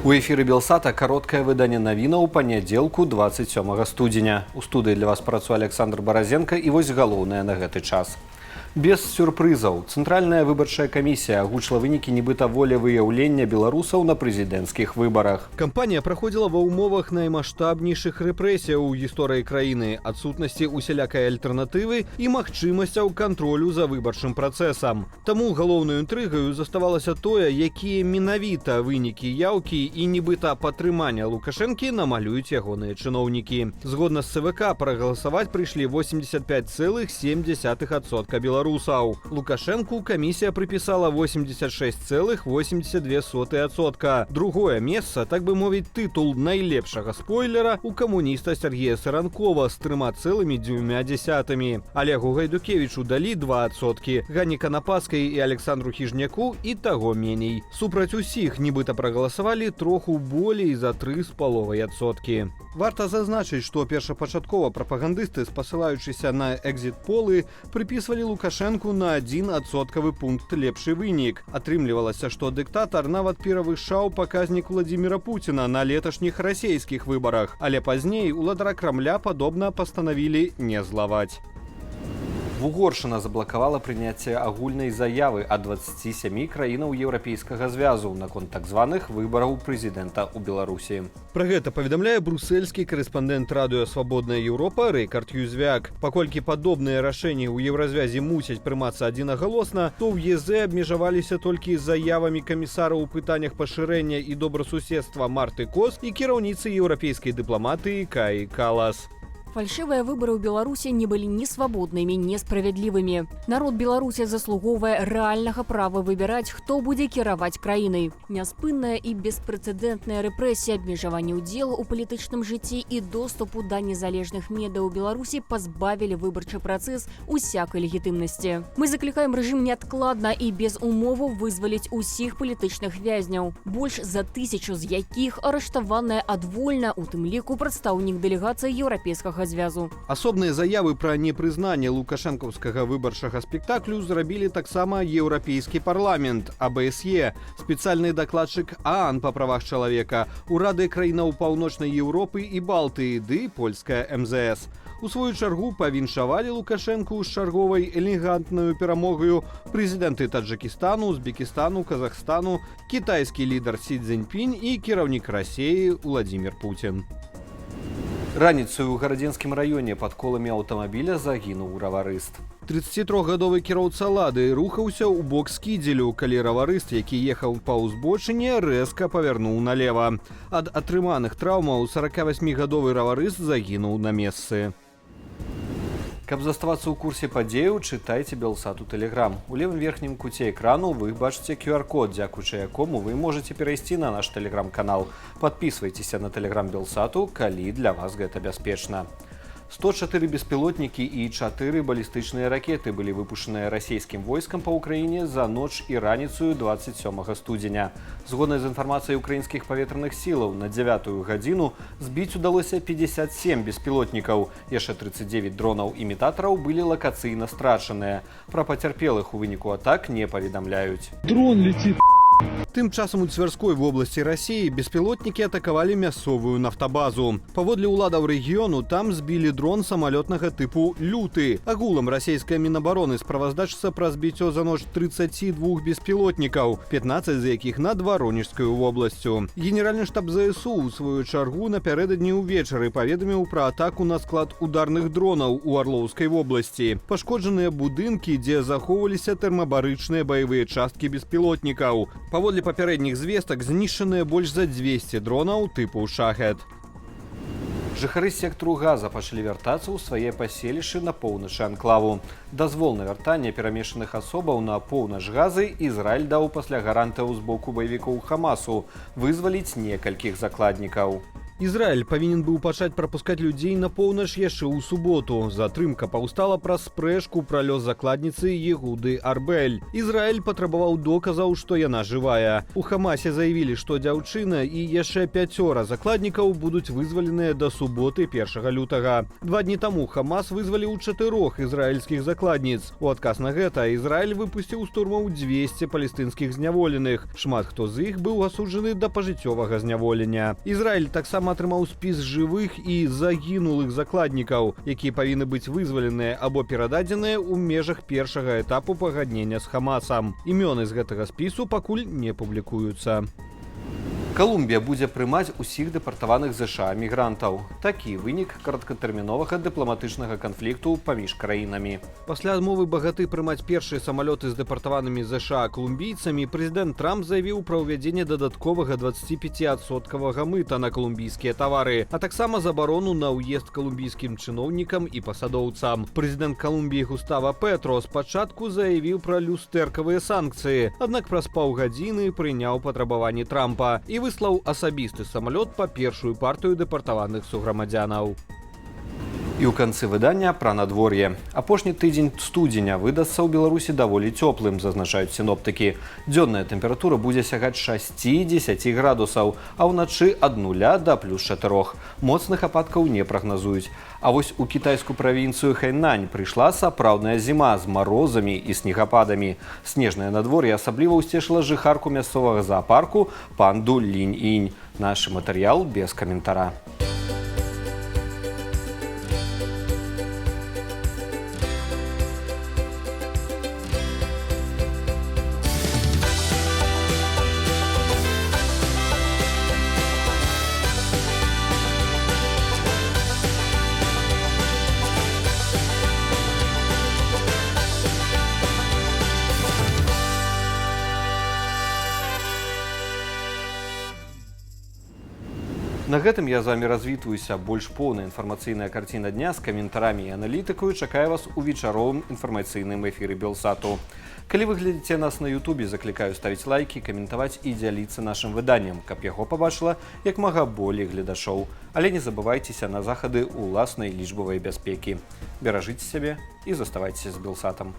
У эфіры Белсата кароткае выданне навінаў панядзелку 27 студзеня. У студыі для вас працуе Александр Баразенко і вось галоўнае на гэты час. Без сюрпрызаў. Цэнтральная выбарчая камісія агучыла вынікі нібыта волевыяўлення беларусаў на прэзідэнцкіх выбарах. Кампанія праходзіла ва ўмовах наймаштабнейшых рэпрэсіяў у гісторыі краіны, адсутнасці усялякай альтэрнатывы і магчымасцяў кантролю за выбарчым працэсам. Таму галоўнаю інтрыгаю заставалася тое, якія менавіта вынікі яўкі і нібыта падтрымання Лукашэнкі намалююць ягоныя чыноўнікі. Згодна з ЦВК прагаласаваць прыйшлі 85,7% беларусаў. Лукашэнку камісія прыпісала 86,82%. Другое месца, так бы мовіць, тытул найлепшага спойлера у камуніста Сергея Саранкова з 3,2%. Олегу Гайдукевічу далі 2%, Ганні Канапаскай і Александру Хіжняку і таго меней. Супраць усіх нібыта прагаласавалі троху болей за 3,5%. Варта зазначыць, што першапачаткова прапагандысты, спасылаючыся на экзіт-полы, прыпісвалі Лукашэнку на 1% пункт лепшы вынік. Атрымлівалася, што дыктатар нават перавышаў паказнік Владзіміра Пуціна на леташніх расейскіх выбарах, але пазней уладара Крамля падобна пастанавілі не злаваць. Угоршына заблакавала прыняцце агульнай заявы ад 27 краінаў Еўрапейскага звязу наконт так званых выбараў прэзідэнта ў Беларусі. Пра гэта паведамляе брусельскі корэспандэнт радыё «Свабодная Еўропа» Рейкард Юзвяк. Паколькі падобныя рашэнні ў Еўразвязі мусяць прымацца адзінагалосна, то ў ЕЗ абмежаваліся толькі заявамі камісара ў пытаннях пашырэння і добрасуседства Марты Кос і кіраўніцы еўрапейскай дыпламатыі Каі Калас. Фальшивые выборы у Беларуси не были ни свободными, ни справедливыми. Народ Беларуси заслуговывае реального права выбирать, кто будет кіраваць краиной. Няспынная и беспрецедентная репрессия, обмежевание удела у политичном житті и доступу до незалежных медиа у Беларуси позбавили выборчий процесс усякой легитимности. Мы закликаем режим неоткладно и без умову вызволить усіх политичных вязняў. Больш за 1000 з якіх арыштаваныя адвольна, у тым ліку прадстаўнік дэлегацыі Еўрапейскага звязу. Асобныя заявы пра непрызнанне лукашэнкаўскага выбарчага спектаклю зрабілі таксама Еўрапейскі парламент, АБСЕ, спецыяльны дакладчык ААН па правах чалавека, урады краінаў Паўночнай Еўропы і Балтыі ды польская МЗС. У сваю чаргу павіншавалі Лукашэнку з чарговай элегантнаю перамогаю прэзідэнты Таджыкістану, Узбекістану, Казахстану, кітайскі лідар Сі Цзіньпінь і кіраўнік Расіі Владзімір Пуцін. Раніцаю ў Гарадзенскім раёне пад коламі аўтамабіля загінуў раварыст. 33-гадовы кіроўца «Лады» рухаўся ў бок скідзелю, калі раварыст, які ехаў па ўзбочыне, рэзка павярнуў налева. Ад атрыманых траўмаў 48-гадовы раварыст загінуў на месцы. Каб заставацца ў курсе падзеяў, чытайце Белсат у Тэлеграм. У левым верхнім куце экрану вы бачыце QR-код, дзякуючы якому вы можаце перайсці на наш Тэлеграм-канал. Падпісвайцеся на Тэлеграм Белсату, калі для вас гэта бяспечна. 104 беспілотнікі і 4 балістычныя ракеты былі выпушчаныя расійскім войскам па ўкраіне за ноч і раніцаю 27 студзеня. Згодна з інфармацыяй украінскіх паветраных сілаў, на 9-ю гадзіну збіць удалося 57 беспілотнікаў. Яшчэ 39 дронаў-імітатараў былі лакацыйна страчаныя. Пра пацярпелых у выніку атак не паведамляюць. Дрон летит. Тым часам у Цвярской вобласці Расіі беспілотнікі атакавалі мясцовую нафтабазу. Паводле ўладаў рэгіёну, там збілі дрон самалётнага тыпу «Люты». Агулам расійская Мінабароны справаздачыцца пра збіццё за ноч 32 беспілотнікаў, 15 з якіх над Варонежскаю вобласцю. Генеральны штаб ЗСУ у сваю чаргу напярэдадні ўвечары паведаміў пра атаку на склад ударных дронаў у Арлоўскай вобласці. Пашкоджаныя будынкі, дзе захоўваліся тэрмабарычныя баявыя часткі беспілотнікаў. Паводле папярэдніх звестак знішчаныя больш за 200 дронаў тыпу «Шахед». Жыхары сектару Газа пачалі вяртацца ў свае паселішчы на поўначы анклаву. Дазвол на вяртанне перамешаных асобаў на поўнач Газы Ізраіль даў пасля гарантыяў з боку баевікоў Хамасу вызваліць некалькіх закладнікаў. Ізраіль павінен быў пачаць прапускаць людзей на поўнач яшчэ ў суботу. Затрымка паўстала праз спрэчку пра лёс закладніцы Егуды Арбель. Ізраіль патрабаваў доказаў, што яна жывая. У Хамасе заявілі, што дзяўчына і яшчэ 5 закладнікаў будуць вызваленыя да суботы 1 лютага. 2 дні таму Хамас вызваліў 4 ізраільскіх закладніц. У адказ на гэта Ізраіль выпусціў з турмаў 200 палестынскіх зняволеных. Шмат хто з іх быў асуджаны да пажыццёвага зняволення. Ізраіль таксама атрымаў спіс жывых і загінулых закладнікаў, якія павінны быць вызваленыя або перададзеныя ў межах першага этапу пагаднення з Хамасам. Імёны з гэтага спісу пакуль не публікуюцца. Колумбія будзе прымаць усіх дэпартаваных ЗША мігрантаў. Такі вынік кароткатэрміновага дыпламатычнага канфлікту паміж краінамі. Пасля адмовы багаты прымаць першыя самалёты з дэпартаванымі ЗША колумбійцамі, прэзідэнт Трамп заявіў пра ўвядзенне дадатковага 25% мыта на колумбійскія тавары, а таксама забарону на ўезд колумбійскім чыноўнікам і пасадоўцам. Прэзідэнт Колумбіі Густава Петро спачатку заявіў пра люстэркавыя санкцыі, аднак праз паўгадзіны прыняў патрабаванні Трампа і выслаў асабісты самалёт па першую партыю дэпартаваных суграмадзянаў. І ў канцы выдання пра надвор'е. Апошні тыдзень студзеня выдасца ў Беларусі даволі цёплым, зазначаюць сіноптыкі. Дзённая тэмпература будзе сягаць 6-10 градусаў, а ўначы ад 0 да +4. Моцных ападкаў не прагназуюць. А вось у кітайскую правінцыю Хайнань прыйшла сапраўдная зіма з марозамі і снегападамі. Снежнае надвор'е асабліва ўсцешыла жыхарку мясцовага заапарку панду Лінь-інь. Наш матэрыял без каментара. На гэтым я з вами развітваюся. Больш поўная інфармацыйная карціна дня з каментарамі і аналітыкаю чакае вас у вечаровым інфармацыйным эфіры Белсату. Калі вы глядзіце нас на Ютубе, заклікаю ставіць лайкі, каментаваць і дзяліцца нашым выданнем, каб яго пабачыла як мага болей гледашоў. Але не забывайцеся на захады ўласнай лічбавай бяспекі. Беражыце сябе і заставайцеся з Белсатам.